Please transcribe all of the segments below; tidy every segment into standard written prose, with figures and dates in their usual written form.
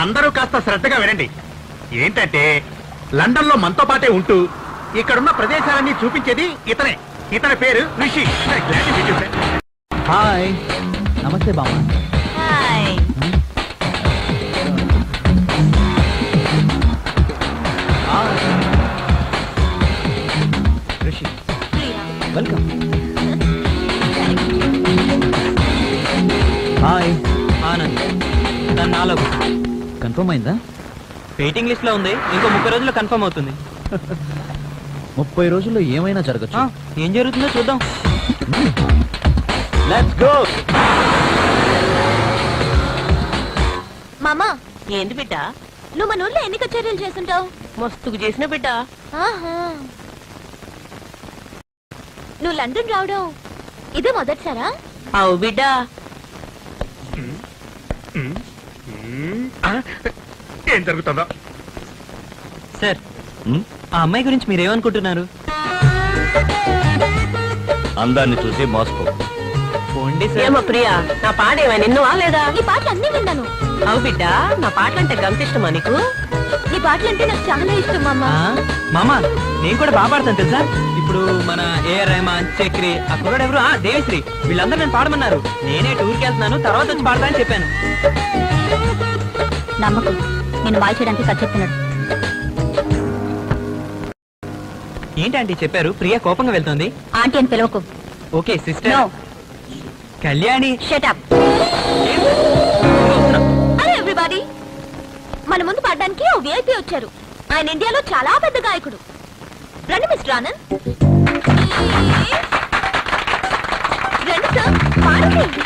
అందరూ కాస్త శ్రద్ధగా వినండి. ఏంటంటే లండన్ లో మనతో పాటే ఉంటూ ఇక్కడున్న ప్రదేశాలన్నీ చూపించేది ఇతనే. ఇతని పేరు రిషి. హాయ్, నమస్తే బామ్మ. Hi. Rishi, welcome. Hi. Anand, తను నాలో కన్ఫర్మ్ అయిందా? వెయిటింగ్ లిస్ట్ లో ఉంది. ఇంకో 30 రోజుల్లో కన్ఫర్మ్ అవుతుంది. 30 రోజుల్లో ఏమైనా జరగచ్చు. ఏం జరుగుతుందో చూద్దాం. Let's go. మామా, ఏంది బిడ్డ? నువ్వు మన ఊళ్ళో ఎన్ని కచేరీలు చేస్తుంటావు? మస్తుకు చేసిన బిడ్డ. ఆహా, నువ్వు లండన్ రావడం ఇదే మొదటిసారా? అవు బిడ్డ. ఏం జరుగుతుందో సార్, ఆ అమ్మాయి గురించి మీరేమనుకుంటున్నారు? అందాన్ని చూసి మోసపో. పోండి సార్. ఏమో ప్రియా, నా పాట ఏమైనా నిన్నవా లేదా? నీ పాటలు అన్నీ విన్నాను. అవు బిడ్డ, నా పాటలంటే గంత ఇష్టమా నీకు? నీ పాటలంటే నాకు చాలా ఇష్టం మామా. మామా, నేను కూడా బాగా పాడతాను తెలుసా. ఇప్పుడు మన ఏఆర్ రెహమాన్, చక్రి, ఆ కుర్రాడు ఎవరు, దేవిశ్రీ, వీళ్ళందరూ నేను పాడమన్నారు. నేనే టూర్కి వెళ్తున్నాను, తర్వాత వచ్చి పాడతా అని చెప్పాను. నమ్మకం, నేను మాయ చేయడానికి సార్ చెప్తున్నాడు. ఏంటంటే చెప్పారు, ప్రియా కోపంగా వెళ్తుంది. ఆంటీ అని పిలవకు. Okay sister. Kalyani. Shut up. Hello everybody, మన ముందు పాడడానికి ఓ విఐపి వచ్చారు. ఆయన ఇండియాలో చాలా పెద్ద గాయకుడు. రండి మిస్టర్ ఆనంద్. రండి సార్, పాడండి.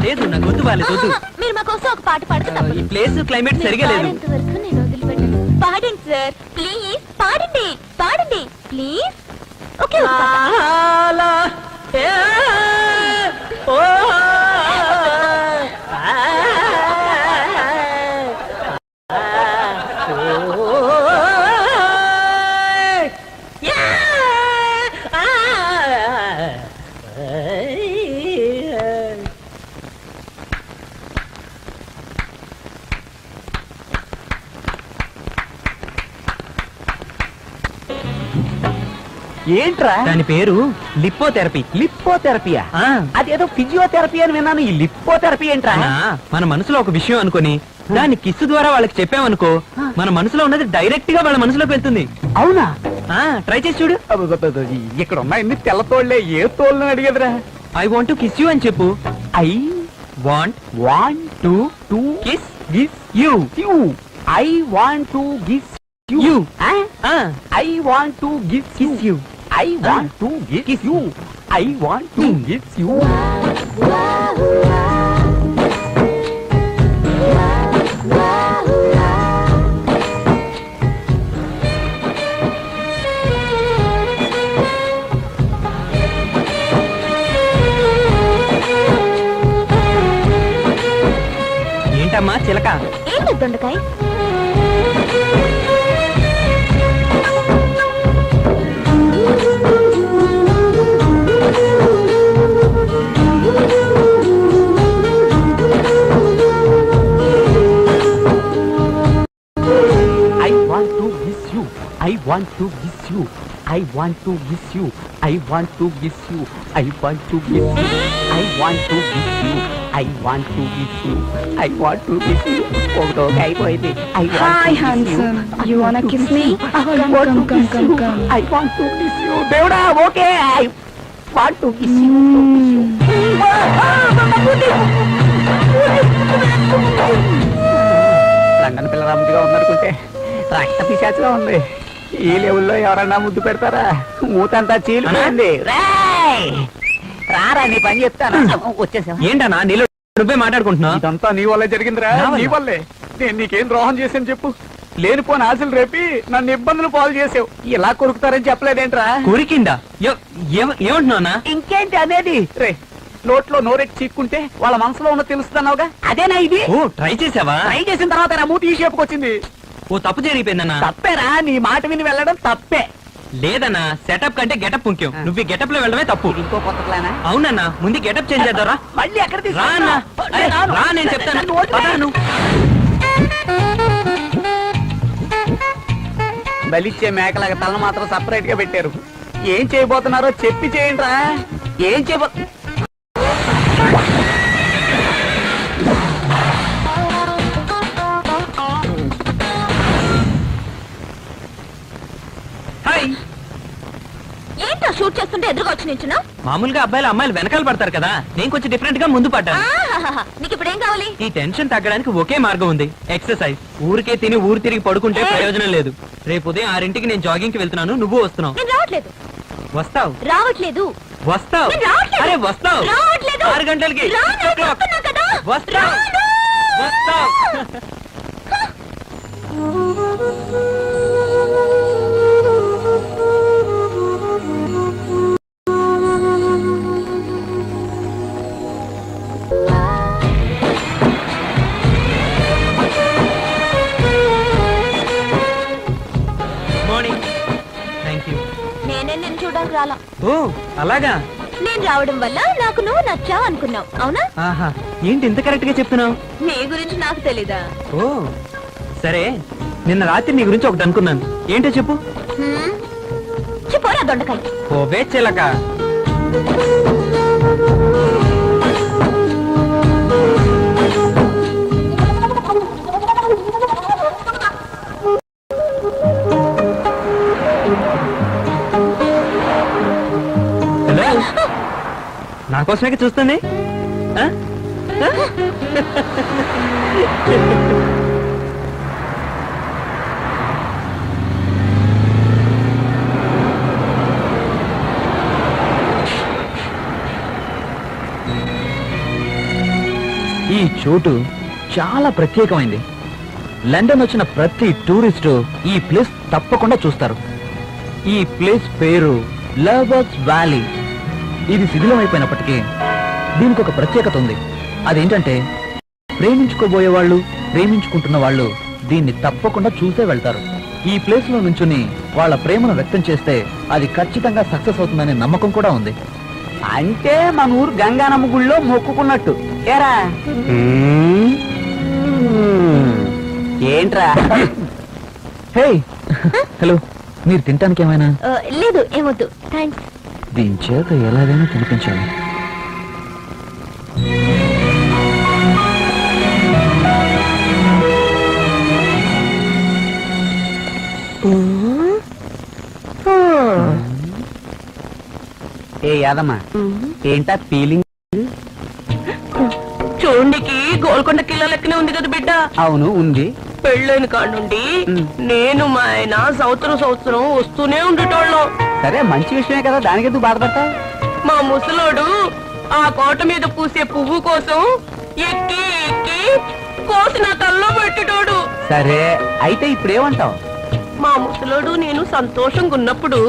లేదు, నా గొంతు బాలేదు. మీరు మా కోసం ఒక పాట పాడక ఈ ప్లేస్ క్లైమేట్ సరిగా లేదు. వరకు నేను వదిలిపెట్టాను. పాడండి సార్, ప్లీజ్ పాడండి, పాడండి ప్లీజ్. ఓకే, ఏంట్రా దాని పేరు లిప్పోథెరపీ. లిప్పోథెరపీయా? అదేదో ఫిజియోథెరపీ అని విన్నాను. ఈ లిప్పోథెరపీ ఏంట్రా? మన మనసులో ఒక విషయం అనుకొని దాన్ని కిస్సు ద్వారా వాళ్ళకి చెప్పామనుకో, మన మనసులో ఉన్నది డైరెక్ట్ గా వాళ్ళ మనసులోకి వెళ్తుంది. అవునా? ట్రై చేసి చూడు. ఇక్కడ ఉన్నాయి తెల్ల తోళ్లే, ఏ తోళ్ళని అడిగేదిరా? I want to kiss you అని చెప్పు. I want want to kiss kiss you. You. I want to kiss you. I want to kiss you. I want to kiss you. I want to kiss you. ఏంటమ్మా చిలక? ఏం దొండకాయ? I want to kiss you. I want to kiss you. I want to kiss you. I want to kiss you. I want to kiss you. I want to kiss you. I want to kiss you. ఒకటో అయిపోయింది. Hi handsome, you wanna kiss me? Come. I want to kiss you. దేవుడా, okay. I want to kiss you. London పిల్ల రాముడిగా ఉందనుకుంటే రక్త పిశాచిగా ఉంది. ఈ లెవెల్లో ఎవరన్నా ముద్దు పెడతారా? మూతంతా చీలిపోయింది. రారా, నీ పని చెప్తాను. వచ్చేసా? ఏంటన్నా నీలో నువ్వే మాట్లాడుకుంటున్నావు? ఇదంతా నీ వల్లే జరిగిందిరా. నీ వల్లే. నేను నీకేం ద్రోహం చేశాను చెప్పు? లేనిపోని ఆశలు రేపి నన్ను ఇబ్బందులు పాలు చేసావు. ఇలా కొరుకుతారని చెప్పలేదేంట్రా? కొరికిందా? ఏమంటున్నావునా? ఇంకేంటి అనేది? రే, నోట్లో నోరెట్టి చీక్కుంటే వాళ్ళ మనసులో ఉన్న తెలుస్తున్నావుగా, అదేనా ఇది? ఓ, ట్రై చేసావా? ట్రై చేసిన తర్వాత నా మూతి ఈ షేపుకి వచ్చింది. ఓ, తప్పు జరిగిపోయిందన్నా. తప్పేరా? నీ మాట విని వెళ్ళడం తప్పే. లేదన్నా, సెటప్ కంటే గెటప్ ముఖ్యం. నువ్వు ఈ గెటప్ లో వెళ్ళడమే తప్పు. ఇంకో కొత్త ప్లానా? అవునన్నా, ముందు గెటప్ చేంజ్ చేద్దారా? మళ్ళీ ఎక్కడ రా అన్నా. రా, నేను చెప్తాను. పద నువ్వు. బలిచ్చే మేకలాగా తల మాత్రం సపరేట్ గా పెట్టారు. ఏం చేయబోతున్నారో చెప్పి చేయండి రా. ఏం చేయబో హాయ్. ఏంటో షూట్ చేస్తుంటే ఎదురుగా వచ్చి నించున్నా? మామూలుగా అబ్బాయిలు అమ్మాయిలు వెనకాల పడతారు కదా, నేను కొంచెం డిఫరెంట్ గా ముందు పడ్డాను. నీకు ఇప్పుడు ఏం కావాలి? ఈ టెన్షన్ తగ్గడానికి ఒకే మార్గం ఉంది, ఎక్సర్సైజ్. ఊరికే తిని ఊరు తిరిగి పడుకుంటే ప్రయోజనం లేదు. రేపు ఉదయం 6కి నేను జాగింగ్ కి వెళ్తున్నాను, నువ్వు వస్తున్నావు. నేను రావట్లేదు. వస్తావు రావట్లేదు. వస్తావు నేను రావట్లేదు. అరే వస్తావు. రావట్లేదు. 6 గంటలకి రాను, 6 o'clock. చెప్తున్నా కదా. వస్తావు. రాను. వస్తావు. మార్నింగ్. Thank you. నేనే నిన్ను చూడడానికి రాలా. ఓ అలాగా. నేను రావడం వల్ల నాకు నువ్వు నచ్చావు అనుకున్నావు, అవునా? ఆహా, ఏంటి ఇంత కరెక్ట్ గా చెప్తున్నావు? నీ గురించి నాకు తెలీదా? ఓ సరే, నిన్న రాత్రి నీ గురించి ఒకటి అనుకున్నాను. ఏంటో చెప్పు. చెప్పోరా దొండకాయ. ఓవే చిలక. హలో, నా కోసమే చూస్తుంది. ఆ? ఆ? ఈ చోటు చాలా ప్రత్యేకమైంది. లండన్ వచ్చిన ప్రతి టూరిస్టు ఈ ప్లేస్ తప్పకుండా చూస్తారు. ఈ ప్లేస్ పేరు లవర్స్ వ్యాలీ. ఇది శిథిలం అయిపోయినప్పటికీ దీనికి ఒక ప్రత్యేకత ఉంది. అదేంటంటే ప్రేమించుకోబోయే వాళ్ళు, ప్రేమించుకుంటున్న వాళ్ళు దీన్ని తప్పకుండా చూసే వెళ్తారు. ఈ ప్లేస్ లో నుంచుని వాళ్ళ ప్రేమను వ్యక్తం చేస్తే అది ఖచ్చితంగా సక్సెస్ అవుతుందనే నమ్మకం కూడా ఉంది. అంటే మన ఊరు గంగానమ్మ గుళ్ళో మొక్కుకున్నట్టు. ఏరా ఏంట్రా? హే హలో, మీరు తినటానికి ఏమైనా? లేదు, ఏమొద్దు, థ్యాంక్స్. దీని చేత ఎలాగైనా తినిపించాలి. ఏ యాదమ్మా, ఏంటా ఫీలింగ్? చూడండికి గోల్కొండ కిలో లెక్కనే ఉంది కదా బిడ్డ. అవును ఉంది. పెళ్ళైన కాడ నుండి నేను మా ఆయన సంవత్సరం వస్తూనే ఉండేటోళ్ళం. సరే, మంచి విషయమే కదా, దానికి ఎందుకు బాధపడతావు? మా ముసలోడు ఆ కోట మీద పూసే పువ్వు కోసం ఎక్కి ఎక్కి కోసి నా తల్లో పెట్టేటోడు. సరే, అయితే ఇప్పుడు ఏమంటావు? మా ముసలోడు నేను సంతోషంగా ఉన్నప్పుడు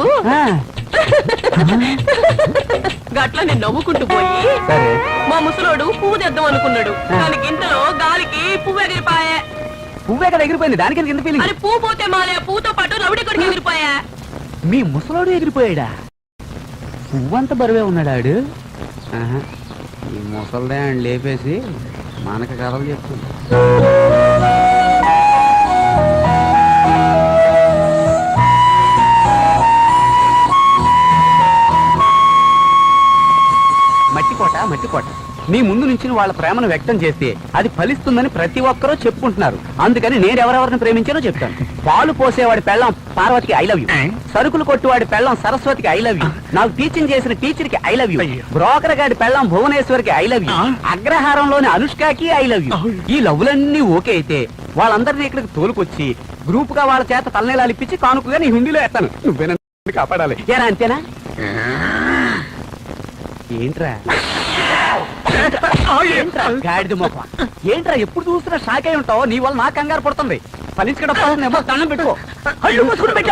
గట్ల నేను నవ్వుకుంటూ పోయి సరే, మా ముసలోడు పువ్వు తెద్దాం అనుకున్నాడు. దాని గింతలో గాలికి పువ్వు ఎగిరిపాయా. పువ్వు ఎక్కడ ఎగిరిపోయింది? దానికి ఎందుకు ఎంత ఫీలింగ్? అది పువ్వు పోతే మాలే, పువ్వుతో పాటు రవిడి కొడుకు ఎగిరిపోయా. మీ ముసలోడు ఎగిరిపోయాడా? పువ్వంత బరువే ఉన్నాడాడు. ఆహా, ఈ ముసల్దే అని లేపేసి మనకు కథలు చెప్తుంది. మట్టికోట నీ ముందు నుంచి వాళ్ళ ప్రేమను వ్యక్తం చేస్తే అది ఫలిస్తుందని ప్రతి ఒక్కరూ చెప్పుకుంటున్నారు. అందుకని నేను ఎవరెవరిని ప్రేమించానో చెప్తాను. పాలు పోసేవాడి పెళ్ళం పార్వతికి ఐ లవ్ యూ, సరుకులు కొట్టువాడి పెళ్ళం సరస్వతికి ఐ లవ్ యూ, నాకు టీచింగ్ చేసిన టీచర్ కి ఐ లవ్ యూ, బ్రోకర్ గాడి పెళ్ళం భువనేశ్వరికి ఐ లవ్ యూ, అగ్రహారంలోని అనుష్కకి ఐ లవ్ యూ. ఈ లవ్లన్నీ ఓకే అయితే వాళ్ళందరినీ ఇక్కడికి తోలుకొచ్చి గ్రూప్ గా వాళ్ళ చేత తలనేలాలు ఇప్పించి కానుకగా నీ హుండీలో ఎత్తాను. నువ్వేనా కాపాడాలి. ఏరా అంతేనా? ఏంట్రా గాడిద మొక్క, ఏంట్రా ఎప్పుడు చూస్తున్నా షాక్ అయి ఉంటావు? నీ వల్ల నా కంగారు పడుతుంది. ఫలించుకడ దండం పెట్టుకో.